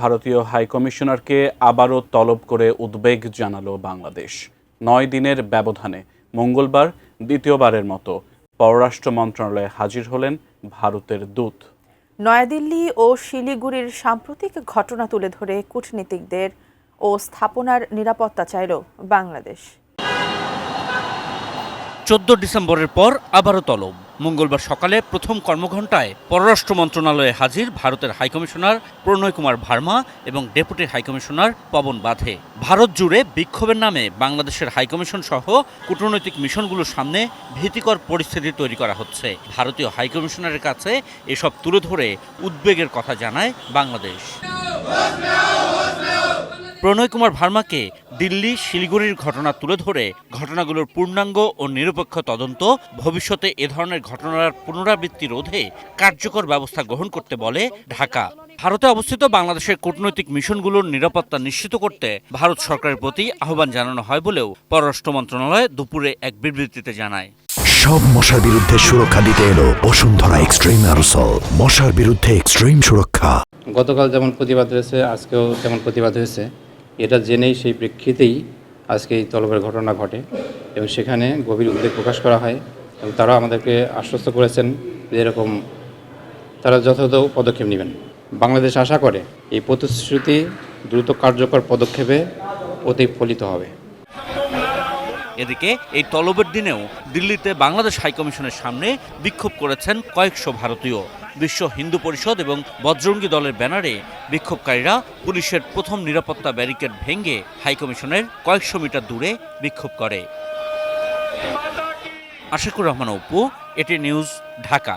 ভারতীয় হাইকমিশনারকে আবারও তলব করে উদ্বেগ জানালো বাংলাদেশ। ৯ দিনের ব্যবধানে মঙ্গলবার দ্বিতীয়বারের মতো পররাষ্ট্র মন্ত্রণালয়ে হাজির হলেন ভারতের দূত। নয়াদিল্লি ও শিলিগুড়ির সাম্প্রতিক ঘটনা তুলে ধরে কূটনীতিকদের ও স্থাপনার নিরাপত্তা চাইল বাংলাদেশ। 14 ডিসেম্বরের পর আবারও তলব। মঙ্গলবার সকালে প্রথম কর্মঘণ্টায় পররাষ্ট্র মন্ত্রণালয়ে হাজির ভারতের হাইকমিশনার প্রণয় কুমার ভার্মা এবং ডেপুটি হাইকমিশনার পবন বাধে। ভারত জুড়ে বিক্ষোভের নামে বাংলাদেশের হাইকমিশন সহ কূটনৈতিক মিশনগুলোর সামনে ভীতিকর পরিস্থিতি তৈরি করা হচ্ছে। ভারতীয় হাইকমিশনারের কাছে এসব তুলে ধরে উদ্বেগের কথা জানায় বাংলাদেশ। প্রণয় কুমার ভার্মাকে দিল্লি শিলিগুড়ির ঘটনা তুলে ধরে ঘটনাগুলোর পূর্ণাঙ্গ ও নিরপেক্ষ তদন্ত, ভবিষ্যতে এ ধরনের ঘটনার পুনরাবৃত্তি রোধে কার্যকর ব্যবস্থা গ্রহণ করতে বলে ঢাকা। ভারতে অবস্থিত বাংলাদেশের কূটনৈতিক মিশনগুলোর নিরাপত্তা নিশ্চিত করতে ভারত সরকারের প্রতি আহ্বান জানানো হয় বলেও পররাষ্ট্র মন্ত্রণালয় দুপুরে এক বিবৃতিতে জানায়। সব মশার বিরুদ্ধে সুরক্ষা দিতে এলো বসুন্ধরা এক্সট্রিম অ্যারোসল, মশার বিরুদ্ধে এক্সট্রিম সুরক্ষা। গতকাল যেমন প্রতিবাদ হয়েছে, আজকেও তেমন প্রতিবাদ হয়েছে। এটা জেনেই সেই প্রেক্ষিতেই আজকে এই তলবের ঘটনা ঘটে এবং সেখানে গভীর উদ্বেগ প্রকাশ করা হয় এবং তারা আমাদেরকে আশ্বস্ত করেছেন যে এরকম তারা যথাযথ পদক্ষেপ নেবেন। বাংলাদেশ আশা করে এই প্রতিশ্রুতি দ্রুত কার্যকর পদক্ষেপে প্রতিফলিত হবে। এদিকে এই তলবের দিনেও দিল্লিতে বাংলাদেশ হাইকমিশনের সামনে বিক্ষোভ করেছেন কয়েকশো ভারতীয়। বিশ্ব হিন্দু পরিষদ এবং বজরঙ্গী দলের ব্যানারে বিক্ষোভকারীরা পুলিশের প্রথম নিরাপত্তা ব্যারিকেড ভেঙে হাইকমিশনের কয়েকশো মিটার দূরে বিক্ষোভ করে। আশিকুর রহমান অপু, এটি নিউজ, ঢাকা।